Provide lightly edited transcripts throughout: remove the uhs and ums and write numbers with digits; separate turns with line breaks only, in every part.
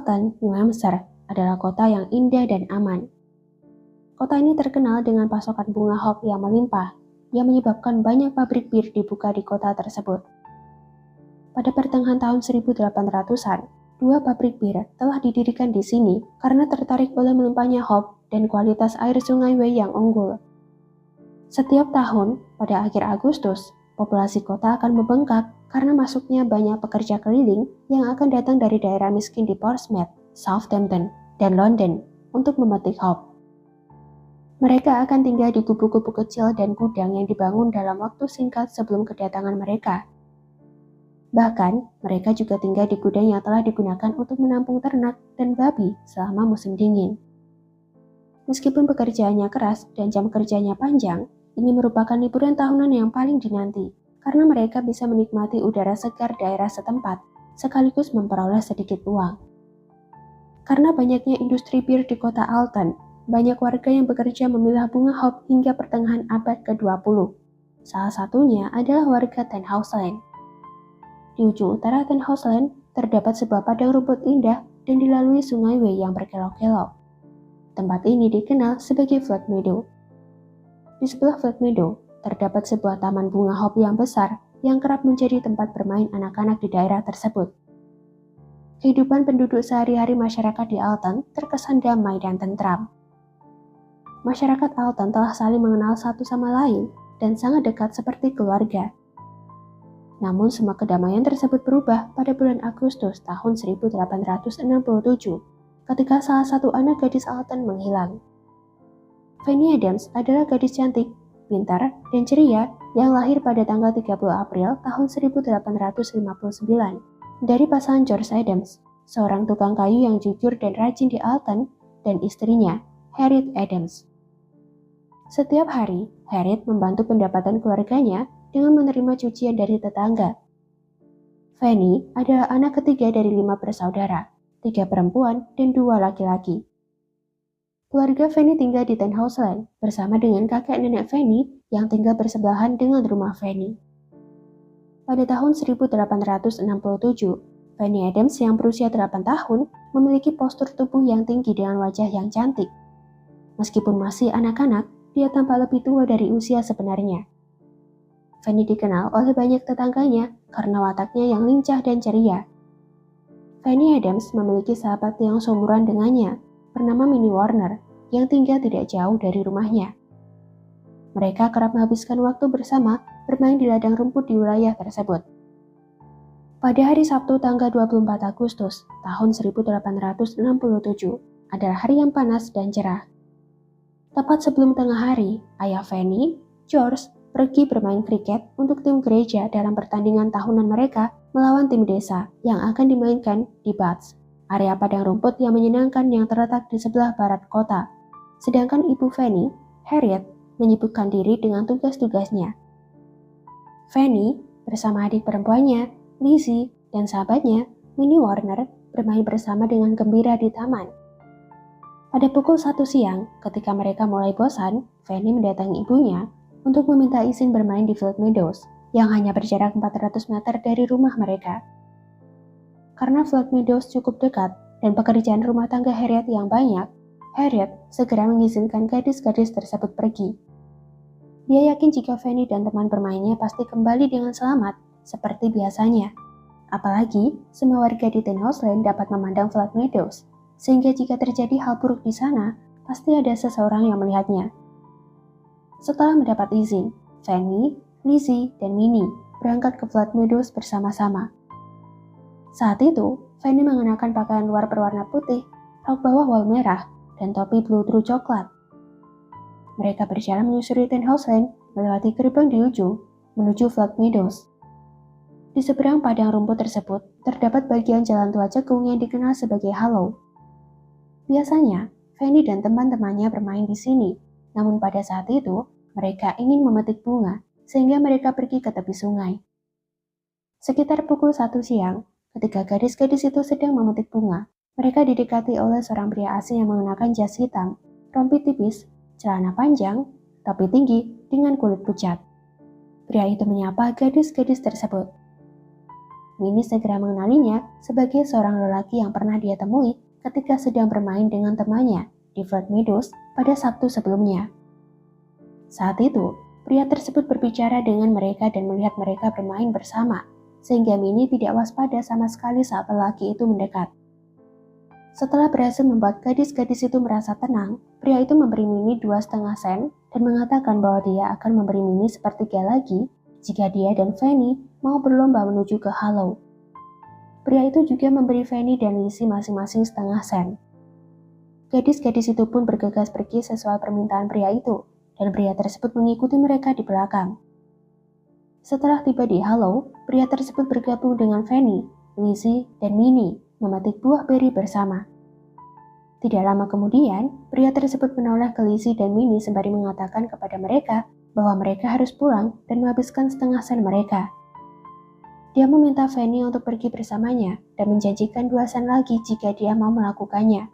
Alton, New Hampshire adalah kota yang indah dan aman. Kota ini terkenal dengan pasokan bunga hop yang melimpah, yang menyebabkan banyak pabrik bir dibuka di kota tersebut. Pada pertengahan tahun 1800-an, 2 pabrik bir telah didirikan di sini karena tertarik oleh melimpahnya hop dan kualitas air sungai Wei yang unggul. Setiap tahun, pada akhir Agustus, populasi kota akan membengkak karena masuknya banyak pekerja keliling yang akan datang dari daerah miskin di Portsmouth, Southampton, dan London untuk memetik hop. Mereka akan tinggal di gubuk-gubuk kecil dan gudang yang dibangun dalam waktu singkat sebelum kedatangan mereka. Bahkan, mereka juga tinggal di gudang yang telah digunakan untuk menampung ternak dan babi selama musim dingin. Meskipun pekerjaannya keras dan jam kerjanya panjang, ini merupakan liburan tahunan yang paling dinanti, karena mereka bisa menikmati udara segar daerah setempat, sekaligus memperoleh sedikit uang. Karena banyaknya industri bir di kota Alton, banyak warga yang bekerja memilah bunga hop hingga pertengahan abad ke-20. Salah satunya adalah warga Ten House Lane. Di ujung utara Ten House Lane, terdapat sebuah padang rumput indah dan dilalui sungai Wei yang berkelok-kelok. Tempat ini dikenal sebagai Flat Meadow. Di sebelah Flat Meadow, terdapat sebuah taman bunga hop yang besar yang kerap menjadi tempat bermain anak-anak di daerah tersebut. Kehidupan penduduk sehari-hari masyarakat di Alton terkesan damai dan tentram. Masyarakat Alton telah saling mengenal satu sama lain dan sangat dekat seperti keluarga. Namun semua kedamaian tersebut berubah pada bulan Agustus tahun 1867 ketika salah satu anak gadis Alton menghilang. Fanny Adams adalah gadis cantik, pintar, dan ceria yang lahir pada tanggal 30 April tahun 1859 dari pasangan George Adams, seorang tukang kayu yang jujur dan rajin di Alton, dan istrinya, Harriet Adams. Setiap hari, Harriet membantu pendapatan keluarganya dengan menerima cucian dari tetangga. Fanny adalah anak ketiga dari 5 bersaudara, 3 perempuan dan 2 laki-laki. Keluarga Fanny tinggal di Ten House Lane bersama dengan kakek nenek Fanny yang tinggal bersebelahan dengan rumah Fanny. Pada tahun 1867, Fanny Adams yang berusia 8 tahun memiliki postur tubuh yang tinggi dengan wajah yang cantik. Meskipun masih anak-anak, dia tampak lebih tua dari usia sebenarnya. Fanny dikenal oleh banyak tetangganya karena wataknya yang lincah dan ceria. Fanny Adams memiliki sahabat yang seumuran dengannya, bernama Minnie Warner, yang tinggal tidak jauh dari rumahnya. Mereka kerap menghabiskan waktu bersama bermain di ladang rumput di wilayah tersebut. Pada hari Sabtu tanggal 24 Agustus tahun 1867 adalah hari yang panas dan cerah. Tepat sebelum tengah hari, ayah Fanny, George, pergi bermain kriket untuk tim gereja dalam pertandingan tahunan mereka melawan tim desa yang akan dimainkan di Baths, area padang rumput yang menyenangkan yang terletak di sebelah barat kota. Sedangkan ibu Fanny, Harriet, menyibukkan diri dengan tugas-tugasnya. Fanny bersama adik perempuannya, Lizzie, dan sahabatnya, Minnie Warner, bermain bersama dengan gembira di taman. Pada pukul 1 siang, ketika mereka mulai bosan, Fanny mendatangi ibunya untuk meminta izin bermain di Field Meadows yang hanya berjarak 400 meter dari rumah mereka. Karena Field Meadows cukup dekat dan pekerjaan rumah tangga Harriet yang banyak, Harriet segera mengizinkan gadis-gadis tersebut pergi. Dia yakin jika Fanny dan teman bermainnya pasti kembali dengan selamat seperti biasanya. Apalagi, semua warga di Ten House Lane dapat memandang Flat Meadows, sehingga jika terjadi hal buruk di sana, pasti ada seseorang yang melihatnya. Setelah mendapat izin, Fanny, Lizzie, dan Minnie berangkat ke Flat Meadows bersama-sama. Saat itu, Fanny mengenakan pakaian luar berwarna putih, rok bawah wol merah, dan topi blue true coklat. Mereka berjalan menyusuri Ten House Lane, melewati gerbang di ujung, menuju Flat Meadows. Di seberang padang rumput tersebut, terdapat bagian jalan tua cekung yang dikenal sebagai Hollow. Biasanya, Fanny dan teman-temannya bermain di sini, namun pada saat itu, mereka ingin memetik bunga, sehingga mereka pergi ke tepi sungai. Sekitar pukul 1 siang, ketika gadis-gadis itu sedang memetik bunga, mereka didekati oleh seorang pria asing yang mengenakan jas hitam, rompi tipis, celana panjang, topi tinggi dengan kulit pucat. Pria itu menyapa gadis-gadis tersebut. Minnie segera mengenalinya sebagai seorang lelaki yang pernah dia temui ketika sedang bermain dengan temannya di Flat Meadows pada Sabtu sebelumnya. Saat itu, pria tersebut berbicara dengan mereka dan melihat mereka bermain bersama, sehingga Minnie tidak waspada sama sekali saat lelaki itu mendekat. Setelah berhasil membuat gadis-gadis itu merasa tenang, pria itu memberi Minnie 2,5 sen dan mengatakan bahwa dia akan memberi Minnie sepertiga lagi jika dia dan Fanny mau berlomba menuju ke Hollow. Pria itu juga memberi Fanny dan Lizzie masing-masing 0,5 sen. Gadis-gadis itu pun bergegas pergi sesuai permintaan pria itu, dan pria tersebut mengikuti mereka di belakang. Setelah tiba di Hollow, pria tersebut bergabung dengan Fanny, Lizzie, dan Minnie memetik buah beri bersama. Tidak lama kemudian, pria tersebut menoleh ke Lizzie dan Minnie sembari mengatakan kepada mereka bahwa mereka harus pulang dan menghabiskan 0,5 sen mereka. Dia meminta Fanny untuk pergi bersamanya dan menjanjikan 2 sen lagi jika dia mau melakukannya.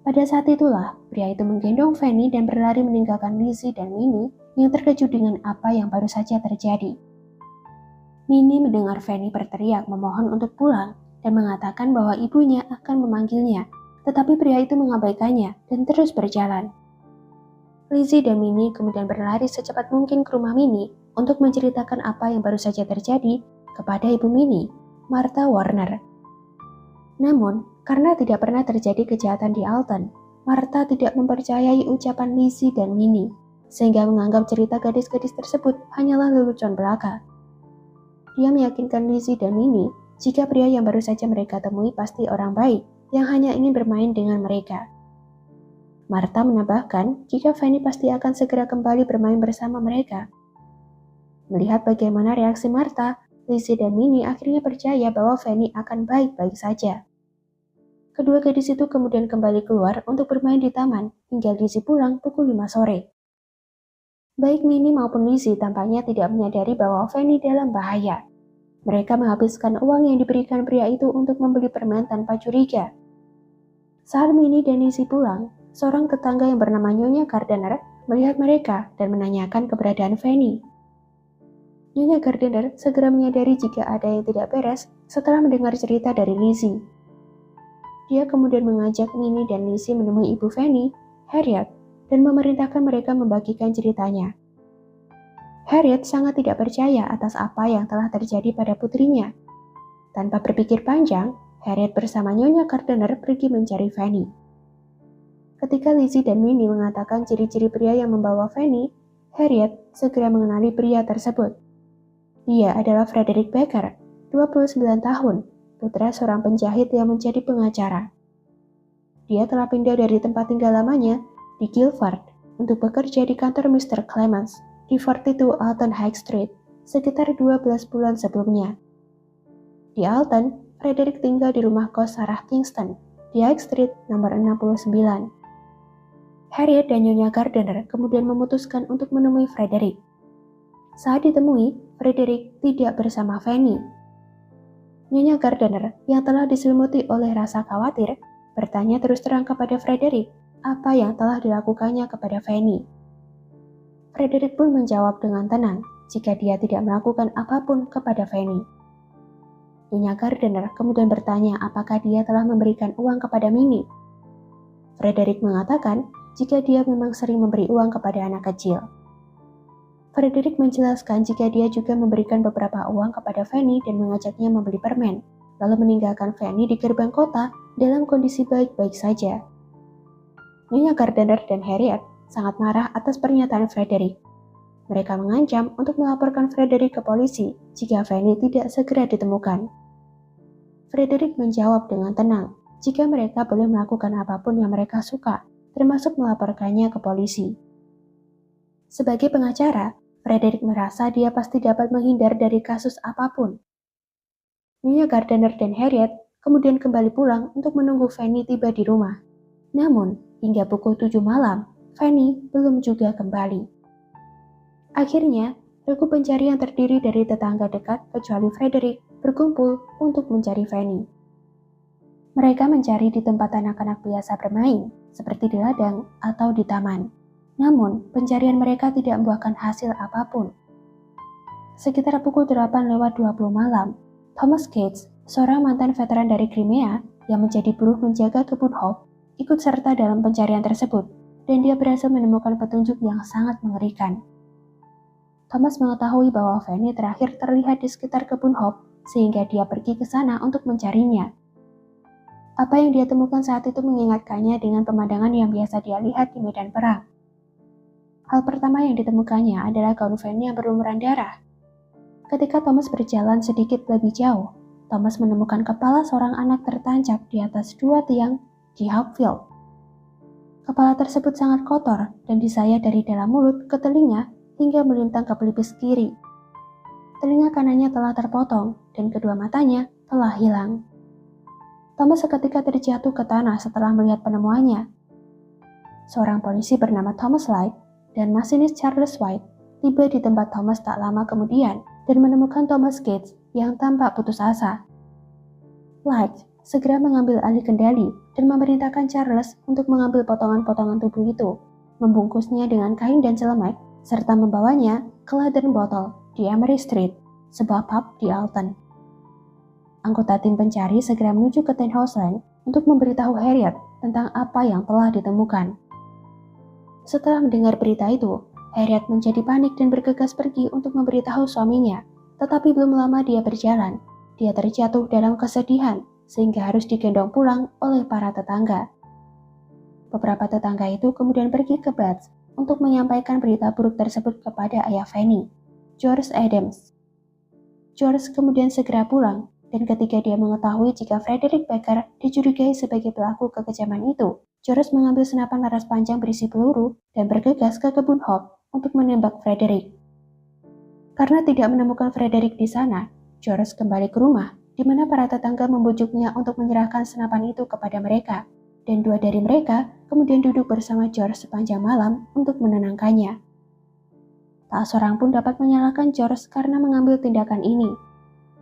Pada saat itulah, pria itu menggendong Fanny dan berlari meninggalkan Lizzie dan Minnie yang terkejut dengan apa yang baru saja terjadi. Minnie mendengar Fanny berteriak memohon untuk pulang dan mengatakan bahwa ibunya akan memanggilnya, tetapi pria itu mengabaikannya dan terus berjalan. Lizzie dan Minnie kemudian berlari secepat mungkin ke rumah Minnie untuk menceritakan apa yang baru saja terjadi kepada ibu Minnie, Martha Warner. Namun, karena tidak pernah terjadi kejahatan di Alton, Martha tidak mempercayai ucapan Lizzie dan Minnie, sehingga menganggap cerita gadis-gadis tersebut hanyalah lelucon belaka. Dia meyakinkan Lizzie dan Minnie jika pria yang baru saja mereka temui pasti orang baik yang hanya ingin bermain dengan mereka. Martha menambahkan jika Fanny pasti akan segera kembali bermain bersama mereka. Melihat bagaimana reaksi Martha, Lizzie dan Minnie akhirnya percaya bahwa Fanny akan baik-baik saja. Kedua gadis itu kemudian kembali keluar untuk bermain di taman hingga Lizzie pulang pukul 5 sore. Baik Minnie maupun Lizzie tampaknya tidak menyadari bahwa Fanny dalam bahaya. Mereka menghabiskan uang yang diberikan pria itu untuk membeli permen tanpa curiga. Saat Minnie dan Lizzie pulang, seorang tetangga yang bernama Nyonya Gardner melihat mereka dan menanyakan keberadaan Fanny. Nyonya Gardner segera menyadari jika ada yang tidak beres setelah mendengar cerita dari Lizzie. Dia kemudian mengajak Minnie dan Lizzie menemui ibu Fanny, Harriet, dan memerintahkan mereka membagikan ceritanya. Harriet sangat tidak percaya atas apa yang telah terjadi pada putrinya. Tanpa berpikir panjang, Harriet bersama Nyonya Gardner pergi mencari Fanny. Ketika Lizzie dan Minnie mengatakan ciri-ciri pria yang membawa Fanny, Harriet segera mengenali pria tersebut. Dia adalah Frederick Baker, 29 tahun, putra seorang penjahit yang menjadi pengacara. Dia telah pindah dari tempat tinggal lamanya di Guilford untuk bekerja di kantor Mr. Clemens di 42 Alton High Street sekitar 12 bulan sebelumnya. Di Alton, Frederick tinggal di rumah kos Sarah Kingston di High Street nomor 69. Harriet dan Nyonya Gardner kemudian memutuskan untuk menemui Frederick. Saat ditemui, Frederick tidak bersama Fanny. Nyonya Gardner yang telah diselimuti oleh rasa khawatir bertanya terus terang kepada Frederick apa yang telah dilakukannya kepada Fanny. Frederick pun menjawab dengan tenang jika dia tidak melakukan apapun kepada Fanny. Nyonya Gardner kemudian bertanya apakah dia telah memberikan uang kepada Minnie. Frederick mengatakan jika dia memang sering memberi uang kepada anak kecil. Frederick menjelaskan jika dia juga memberikan beberapa uang kepada Fanny dan mengajaknya membeli permen, lalu meninggalkan Fanny di gerbang kota dalam kondisi baik-baik saja. Nyonya Gardner dan Harriet sangat marah atas pernyataan Frederick. Mereka mengancam untuk melaporkan Frederick ke polisi jika Fanny tidak segera ditemukan. Frederick menjawab dengan tenang jika mereka boleh melakukan apapun yang mereka suka, termasuk melaporkannya ke polisi. Sebagai pengacara, Frederick merasa dia pasti dapat menghindar dari kasus apapun. Nyonya Gardner dan Harriet kemudian kembali pulang untuk menunggu Fanny tiba di rumah. Namun, hingga pukul 7 malam, Fanny belum juga kembali. Akhirnya, regu pencari yang terdiri dari tetangga dekat kecuali Frederick berkumpul untuk mencari Fanny. Mereka mencari di tempat anak-anak biasa bermain, seperti di ladang atau di taman. Namun, pencarian mereka tidak membuahkan hasil apapun. Sekitar pukul 8:20 malam, Thomas Gates, seorang mantan veteran dari Crimea yang menjadi buruh menjaga kebun Hope, ikut serta dalam pencarian tersebut, dan dia berhasil menemukan petunjuk yang sangat mengerikan. Thomas mengetahui bahwa Fanny terakhir terlihat di sekitar kebun Hope, sehingga dia pergi ke sana untuk mencarinya. Apa yang dia temukan saat itu mengingatkannya dengan pemandangan yang biasa dia lihat di medan perang. Hal pertama yang ditemukannya adalah gaun Fanny yang berlumuran darah. Ketika Thomas berjalan sedikit lebih jauh, Thomas menemukan kepala seorang anak tertancap di atas 2 tiang di Hopefield. Kepala tersebut sangat kotor dan disayat dari dalam mulut ke telinga hingga melintang ke pelipis kiri. Telinga kanannya telah terpotong dan kedua matanya telah hilang. Thomas seketika terjatuh ke tanah setelah melihat penemuannya. Seorang polisi bernama Thomas Light dan masinis Charles White tiba di tempat Thomas tak lama kemudian dan menemukan Thomas Gates yang tampak putus asa. Light segera mengambil alih kendali dan memerintahkan Charles untuk mengambil potongan-potongan tubuh itu, membungkusnya dengan kain dan celemek, serta membawanya ke Lantern Bottle di Emery Street, sebuah pub di Alton. Anggota tim pencari segera menuju ke Ten House Lane untuk memberitahu Harriet tentang apa yang telah ditemukan. Setelah mendengar berita itu, Harriet menjadi panik dan bergegas pergi untuk memberitahu suaminya, tetapi belum lama dia berjalan. Dia terjatuh dalam kesedihan sehingga harus digendong pulang oleh para tetangga. Beberapa tetangga itu kemudian pergi ke Bath untuk menyampaikan berita buruk tersebut kepada ayah Fanny, George Adams. George kemudian segera pulang, dan ketika dia mengetahui jika Frederick Baker dicurigai sebagai pelaku kekejaman itu, George mengambil senapan laras panjang berisi peluru dan bergegas ke kebun Hope untuk menembak Frederick. Karena tidak menemukan Frederick di sana, George kembali ke rumah, di mana para tetangga membujuknya untuk menyerahkan senapan itu kepada mereka, dan 2 dari mereka kemudian duduk bersama George sepanjang malam untuk menenangkannya. Tak seorang pun dapat menyalahkan George karena mengambil tindakan ini.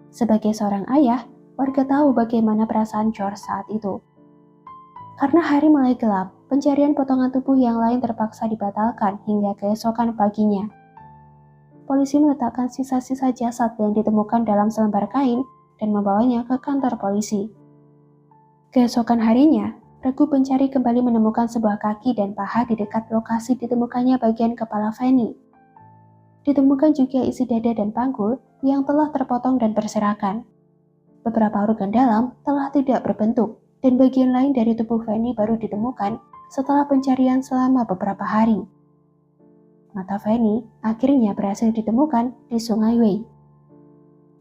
Sebagai seorang ayah, warga tahu bagaimana perasaan George saat itu. Karena hari mulai gelap, pencarian potongan tubuh yang lain terpaksa dibatalkan hingga keesokan paginya. Polisi meletakkan sisa-sisa jasad yang ditemukan dalam selembar kain dan membawanya ke kantor polisi. Keesokan harinya, regu pencari kembali menemukan sebuah kaki dan paha di dekat lokasi ditemukannya bagian kepala Fanny. Ditemukan juga isi dada dan panggul yang telah terpotong dan berserakan. Beberapa organ dalam telah tidak berbentuk, dan bagian lain dari tubuh Fanny baru ditemukan setelah pencarian selama beberapa hari. Mata Fanny akhirnya berhasil ditemukan di Sungai Wye.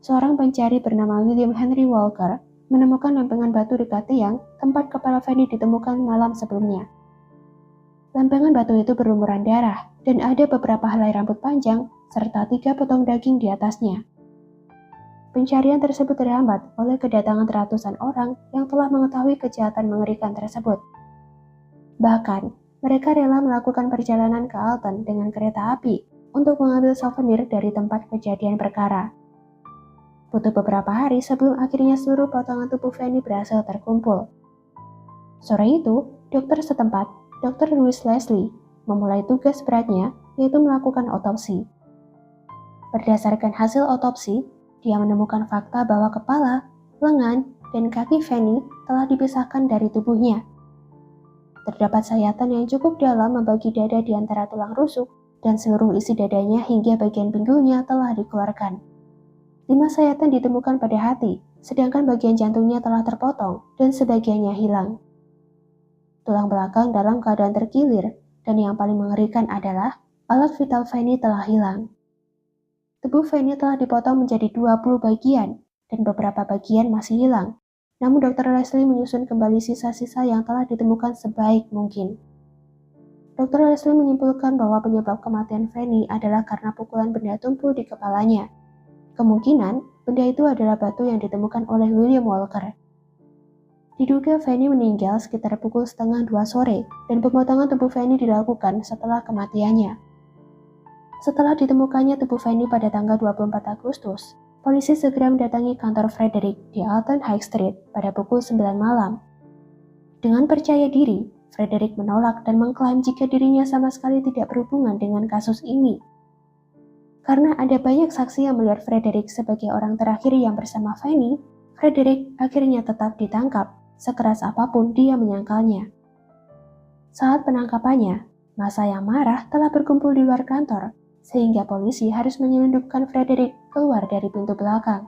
Seorang pencari bernama William Henry Walker menemukan lempengan batu dekat tiang tempat kepala Fanny ditemukan malam sebelumnya. Lempengan batu itu berlumuran darah dan ada beberapa helai rambut panjang serta 3 potong daging di atasnya. Pencarian tersebut terhambat oleh kedatangan ratusan orang yang telah mengetahui kejahatan mengerikan tersebut. Bahkan, mereka rela melakukan perjalanan ke Alton dengan kereta api untuk mengambil souvenir dari tempat kejadian perkara. Butuh beberapa hari sebelum akhirnya seluruh potongan tubuh Fanny berhasil terkumpul. Sore itu, dokter setempat, Dr. Louis Leslie, memulai tugas beratnya, yaitu melakukan otopsi. Berdasarkan hasil otopsi, dia menemukan fakta bahwa kepala, lengan, dan kaki Fanny telah dipisahkan dari tubuhnya. Terdapat sayatan yang cukup dalam membagi dada di antara tulang rusuk, dan seluruh isi dadanya hingga bagian pinggulnya telah dikeluarkan. 5 sayatan ditemukan pada hati, sedangkan bagian jantungnya telah terpotong dan sebagiannya hilang. Tulang belakang dalam keadaan terkilir, dan yang paling mengerikan adalah alat vital Fanny telah hilang. Tubuh Fanny telah dipotong menjadi 20 bagian, dan beberapa bagian masih hilang. Namun Dr. Leslie menyusun kembali sisa-sisa yang telah ditemukan sebaik mungkin. Dr. Leslie menyimpulkan bahwa penyebab kematian Fanny adalah karena pukulan benda tumpul di kepalanya. Kemungkinan, benda itu adalah batu yang ditemukan oleh William Walker. Diduga Fanny meninggal sekitar pukul 1:30 sore, dan pemotongan tubuh Fanny dilakukan setelah kematiannya. Setelah ditemukannya tubuh Fanny pada tanggal 24 Agustus, polisi segera mendatangi kantor Frederick di Alton High Street pada pukul 9 malam. Dengan percaya diri, Frederick menolak dan mengklaim jika dirinya sama sekali tidak berhubungan dengan kasus ini. Karena ada banyak saksi yang melihat Frederick sebagai orang terakhir yang bersama Fanny, Frederick akhirnya tetap ditangkap, sekeras apapun dia menyangkalnya. Saat penangkapannya, massa yang marah telah berkumpul di luar kantor, sehingga polisi harus menyelundupkan Frederick keluar dari pintu belakang.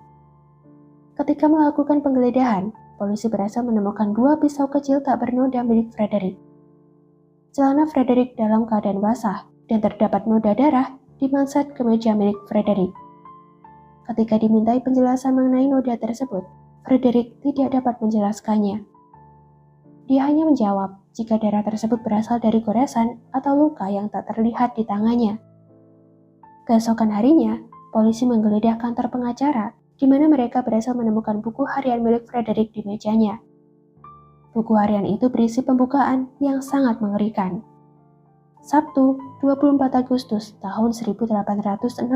Ketika melakukan penggeledahan, polisi berhasil menemukan 2 pisau kecil tak bernoda milik Frederick. Celana Frederick dalam keadaan basah dan terdapat noda darah di manset kemeja milik Frederick. Ketika dimintai penjelasan mengenai noda tersebut, Frederick tidak dapat menjelaskannya. Dia hanya menjawab jika darah tersebut berasal dari goresan atau luka yang tak terlihat di tangannya. Keesokan harinya, polisi menggeledah kantor pengacara, di mana mereka berhasil menemukan buku harian milik Frederick di mejanya. Buku harian itu berisi pembukaan yang sangat mengerikan. Sabtu, 24 Agustus tahun 1867,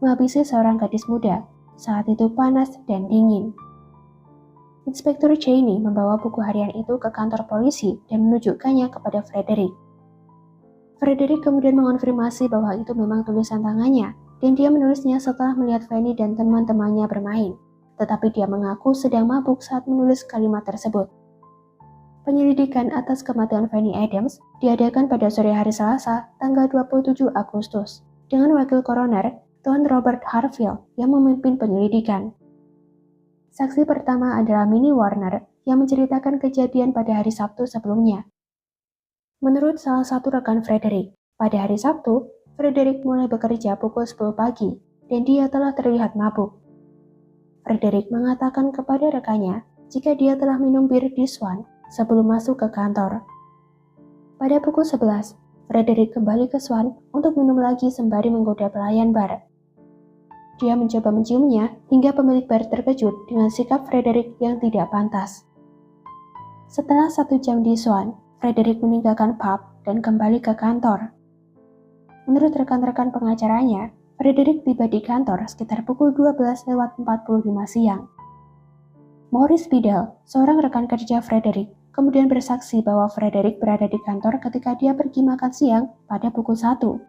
menghabisi seorang gadis muda, saat itu panas dan dingin. Inspektur Cheney membawa buku harian itu ke kantor polisi dan menunjukkannya kepada Frederick. Frederick kemudian mengonfirmasi bahwa itu memang tulisan tangannya, dan dia menulisnya setelah melihat Fanny dan teman-temannya bermain, tetapi dia mengaku sedang mabuk saat menulis kalimat tersebut. Penyelidikan atas kematian Fanny Adams diadakan pada sore hari Selasa, tanggal 27 Agustus, dengan wakil koroner Tuan Robert Harfield yang memimpin penyelidikan. Saksi pertama adalah Minnie Warner yang menceritakan kejadian pada hari Sabtu sebelumnya. Menurut salah satu rekan Frederick, pada hari Sabtu, Frederick mulai bekerja pukul 10 pagi dan dia telah terlihat mabuk. Frederick mengatakan kepada rekannya jika dia telah minum bir di Swan sebelum masuk ke kantor. Pada pukul 11, Frederick kembali ke Swan untuk minum lagi sembari menggoda pelayan bar. Dia mencoba menciumnya hingga pemilik bar terkejut dengan sikap Frederick yang tidak pantas. Setelah 1 jam di Swan, Frederick meninggalkan pub dan kembali ke kantor. Menurut rekan-rekan pengacaranya, Frederick tiba di kantor sekitar pukul 12:45 siang. Maurice Biddle, seorang rekan kerja Frederick, kemudian bersaksi bahwa Frederick berada di kantor ketika dia pergi makan siang pada pukul 1.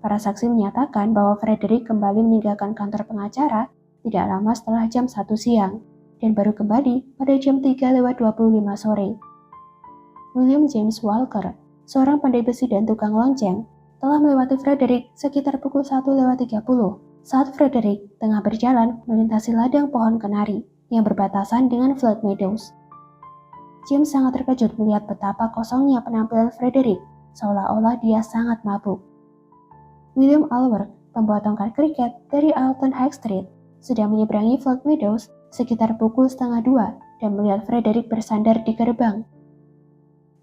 Para saksi menyatakan bahwa Frederick kembali meninggalkan kantor pengacara tidak lama setelah jam 1 siang, dan baru kembali pada jam 3:25 sore. William James Walker, seorang pandai besi dan tukang lonceng, telah melewati Frederick sekitar pukul 1:30 saat Frederick tengah berjalan melintasi ladang pohon kenari yang berbatasan dengan Flood Meadows. James sangat terkejut melihat betapa kosongnya penampilan Frederick, seolah-olah dia sangat mabuk. William Alworth, pembawa tongkat kriket dari Alton High Street, sedang menyeberangi Flood Meadows sekitar pukul 1:30 dan melihat Frederick bersandar di gerbang.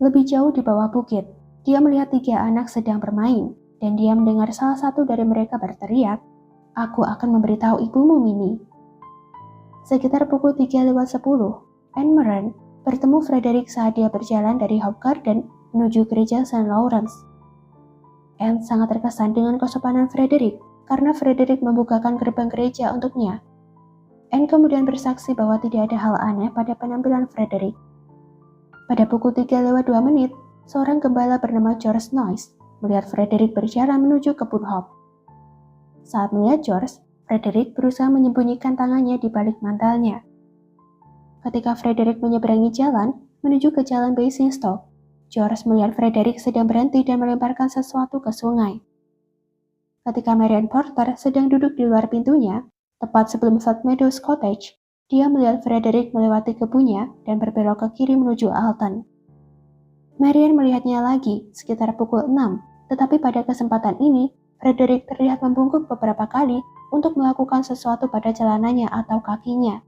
Lebih jauh di bawah bukit, dia melihat 3 anak sedang bermain, dan dia mendengar salah satu dari mereka berteriak, "Aku akan memberitahu ibumu, Minnie." Sekitar pukul 3:10, Anne Moran bertemu Frederick saat dia berjalan dari Hope Garden menuju gereja St. Lawrence. Anne sangat terkesan dengan kesopanan Frederick karena Frederick membukakan gerbang gereja untuknya. Anne kemudian bersaksi bahwa tidak ada hal aneh pada penampilan Frederick. Pada pukul 3:02, seorang gembala bernama George Noyes melihat Frederick berjalan menuju kebun Hope. Saat melihat George, Frederick berusaha menyembunyikan tangannya di balik mantelnya. Ketika Frederick menyeberangi jalan menuju ke jalan Basingstoke, George melihat Frederick sedang berhenti dan melemparkan sesuatu ke sungai. Ketika Marian Porter sedang duduk di luar pintunya, tepat sebelum Flood Meadows Cottage, dia melihat Frederick melewati kebunnya dan berbelok ke kiri menuju Alton. Marian melihatnya lagi sekitar pukul 6, tetapi pada kesempatan ini, Frederick terlihat membungkuk beberapa kali untuk melakukan sesuatu pada celananya atau kakinya.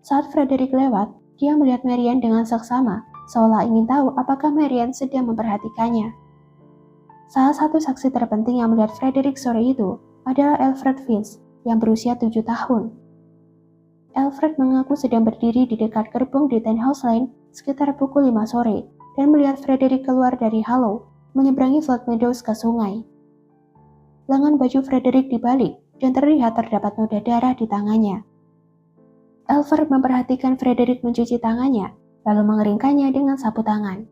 Saat Frederick lewat, dia melihat Marian dengan seksama, seolah ingin tahu apakah Marian sedang memperhatikannya. Salah satu saksi terpenting yang melihat Frederick sore itu adalah Alfred Vince yang berusia 7 tahun. Alfred mengaku sedang berdiri di dekat gerbong di Tenhouse Lane sekitar pukul 5 sore dan melihat Frederick keluar dari Hallow, menyeberangi Flood Meadows ke sungai. Lengan baju Frederick dibalik dan terlihat terdapat noda darah di tangannya. Alfred memperhatikan Frederick mencuci tangannya, lalu mengeringkannya dengan sapu tangan.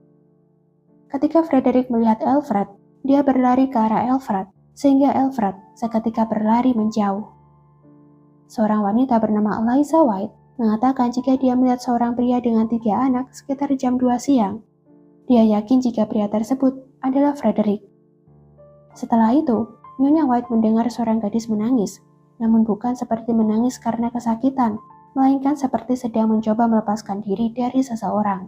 Ketika Frederick melihat Alfred, dia berlari ke arah Alfred, sehingga Alfred seketika berlari menjauh. Seorang wanita bernama Eliza White mengatakan jika dia melihat seorang pria dengan 3 anak sekitar jam 2 siang. Dia yakin jika pria tersebut adalah Frederick. Setelah itu, Nyonya White mendengar seorang gadis menangis, namun bukan seperti menangis karena kesakitan, melainkan seperti sedang mencoba melepaskan diri dari seseorang.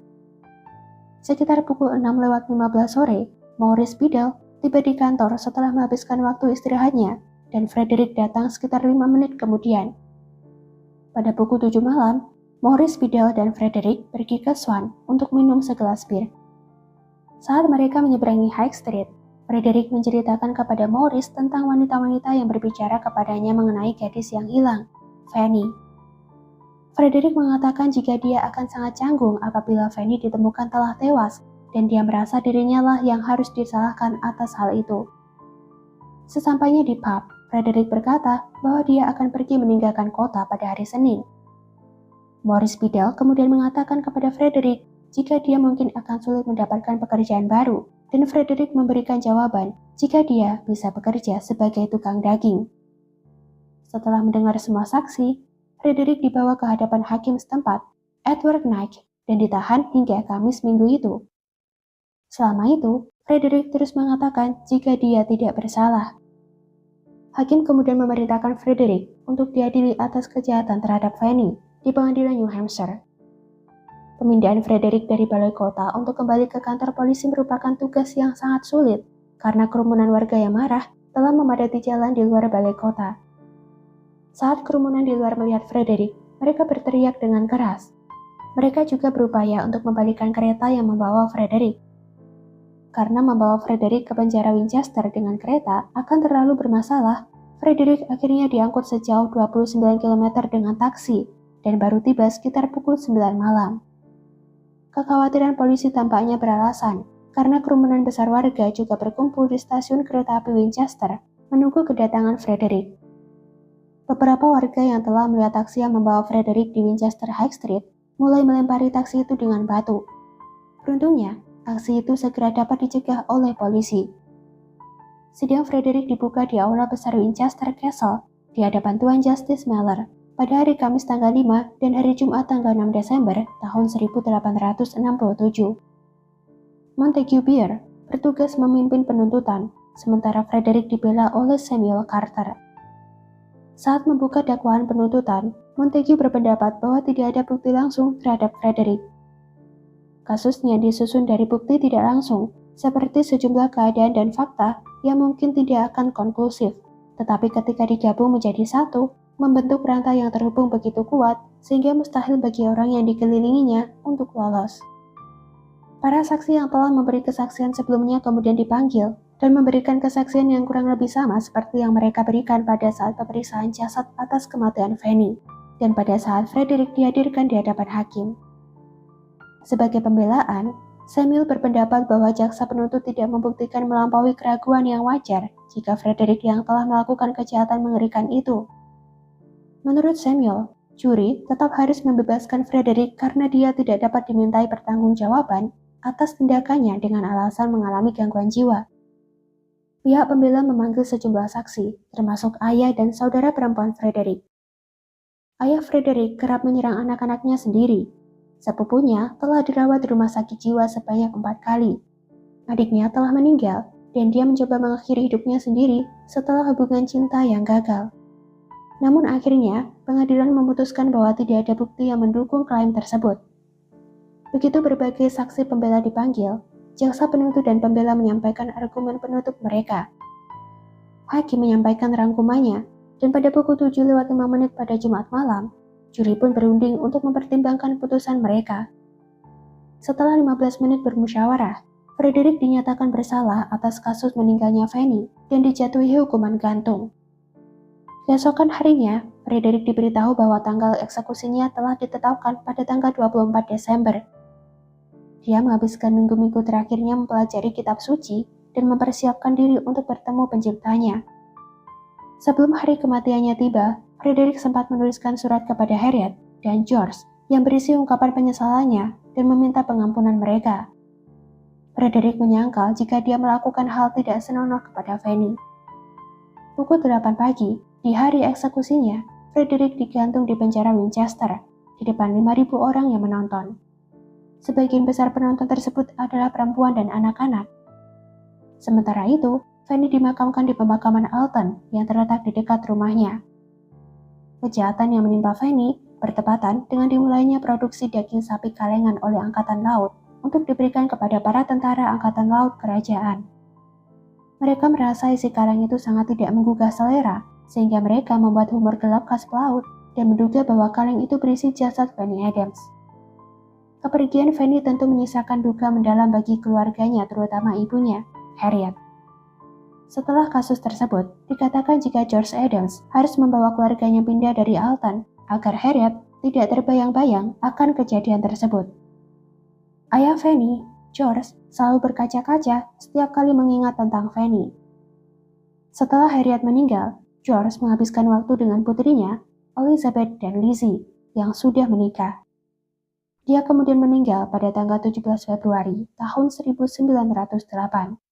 Sekitar pukul 6:15 sore, Maurice Biddle tiba di kantor setelah menghabiskan waktu istirahatnya, dan Frederick datang sekitar 5 menit kemudian. Pada pukul 7 malam, Maurice Biddle dan Frederick pergi ke Swan untuk minum segelas bir. Saat mereka menyeberangi High Street, Frederick menceritakan kepada Maurice tentang wanita-wanita yang berbicara kepadanya mengenai gadis yang hilang, Fanny. Frederick mengatakan jika dia akan sangat canggung apabila Fanny ditemukan telah tewas, dan dia merasa dirinya lah yang harus disalahkan atas hal itu. Sesampainya di pub, Frederick berkata bahwa dia akan pergi meninggalkan kota pada hari Senin. Maurice Biddle kemudian mengatakan kepada Frederick jika dia mungkin akan sulit mendapatkan pekerjaan baru, dan Frederick memberikan jawaban jika dia bisa bekerja sebagai tukang daging. Setelah mendengar semua saksi, Frederick dibawa ke hadapan hakim setempat, Edward Knight, dan ditahan hingga Kamis minggu itu. Selama itu, Frederick terus mengatakan jika dia tidak bersalah. Hakim kemudian memerintahkan Frederick untuk diadili atas kejahatan terhadap Fanny di pengadilan New Hampshire. Pemindahan Frederick dari balai kota untuk kembali ke kantor polisi merupakan tugas yang sangat sulit karena kerumunan warga yang marah telah memadati jalan di luar balai kota. Saat kerumunan di luar melihat Frederick, mereka berteriak dengan keras. Mereka juga berupaya untuk membalikan kereta yang membawa Frederick. Karena membawa Frederick ke penjara Winchester dengan kereta akan terlalu bermasalah, Frederick akhirnya diangkut sejauh 29 km dengan taksi dan baru tiba sekitar pukul 9 malam. Kekhawatiran polisi tampaknya beralasan, karena kerumunan besar warga juga berkumpul di stasiun kereta api Winchester menunggu kedatangan Frederick. Beberapa warga yang telah melihat taksi yang membawa Frederick di Winchester High Street mulai melempari taksi itu dengan batu. Beruntungnya, taksi itu segera dapat dicegah oleh polisi. Sidang Frederick dibuka di aula besar Winchester Castle di hadapan Tuan Justice Miller pada hari Kamis tanggal 5 dan hari Jumat tanggal 6 Desember tahun 1867. Montague Beer bertugas memimpin penuntutan, sementara Frederick dibela oleh Samuel Carter. Saat membuka dakwaan penuntutan, Montague berpendapat bahwa tidak ada bukti langsung terhadap Frederick. Kasusnya disusun dari bukti tidak langsung, seperti sejumlah keadaan dan fakta yang mungkin tidak akan konklusif, tetapi ketika digabung menjadi satu, membentuk rantai yang terhubung begitu kuat sehingga mustahil bagi orang yang dikelilinginya untuk lolos. Para saksi yang telah memberi kesaksian sebelumnya kemudian dipanggil dan memberikan kesaksian yang kurang lebih sama seperti yang mereka berikan pada saat pemeriksaan jasad atas kematian Fanny dan pada saat Frederick dihadirkan di hadapan hakim. Sebagai pembelaan, Samuel berpendapat bahwa jaksa penuntut tidak membuktikan melampaui keraguan yang wajar jika Frederick yang telah melakukan kejahatan mengerikan itu. Menurut Samuel, juri tetap harus membebaskan Frederick karena dia tidak dapat dimintai pertanggungjawaban atas tindakannya dengan alasan mengalami gangguan jiwa. Pihak pembela memanggil sejumlah saksi, termasuk ayah dan saudara perempuan Frederick. Ayah Frederick kerap menyerang anak-anaknya sendiri. Sepupunya telah dirawat di rumah sakit jiwa sebanyak 4 kali. Adiknya telah meninggal, dan dia mencoba mengakhiri hidupnya sendiri setelah hubungan cinta yang gagal. Namun akhirnya, pengadilan memutuskan bahwa tidak ada bukti yang mendukung klaim tersebut. Begitu berbagai saksi pembela dipanggil, jaksa penuntut dan pembela menyampaikan argumen penutup mereka. Hakim menyampaikan rangkumannya, dan pada pukul 7:05 pada Jumat malam, juri pun berunding untuk mempertimbangkan putusan mereka. Setelah 15 menit bermusyawarah, Frederick dinyatakan bersalah atas kasus meninggalnya Fanny dan dijatuhi hukuman gantung. Keesokan harinya, Frederick diberitahu bahwa tanggal eksekusinya telah ditetapkan pada tanggal 24 Desember. Dia menghabiskan minggu-minggu terakhirnya mempelajari kitab suci dan mempersiapkan diri untuk bertemu penciptanya. Sebelum hari kematiannya tiba, Frederick sempat menuliskan surat kepada Harriet dan George yang berisi ungkapan penyesalannya dan meminta pengampunan mereka. Frederick menyangkal jika dia melakukan hal tidak senonoh kepada Fanny. Pukul 8 pagi, di hari eksekusinya, Frederick digantung di penjara Winchester di depan 5.000 orang yang menonton. Sebagian besar penonton tersebut adalah perempuan dan anak-anak. Sementara itu, Fanny dimakamkan di pemakaman Alton yang terletak di dekat rumahnya. Kejahatan yang menimpa Fanny bertepatan dengan dimulainya produksi daging sapi kalengan oleh Angkatan Laut untuk diberikan kepada para tentara Angkatan Laut Kerajaan. Mereka merasa isi kaleng itu sangat tidak menggugah selera, sehingga mereka membuat humor gelap khas pelaut dan menduga bahwa kaleng itu berisi jasad Fanny Adams. Kepergian Fanny tentu menyisakan duka mendalam bagi keluarganya, terutama ibunya, Harriet. Setelah kasus tersebut, dikatakan jika George Adams harus membawa keluarganya pindah dari Alton agar Harriet tidak terbayang-bayang akan kejadian tersebut. Ayah Fanny, George, selalu berkaca-kaca setiap kali mengingat tentang Fanny. Setelah Harriet meninggal, George menghabiskan waktu dengan putrinya, Elizabeth dan Lizzie, yang sudah menikah. Dia kemudian meninggal pada tanggal 17 Februari tahun 1908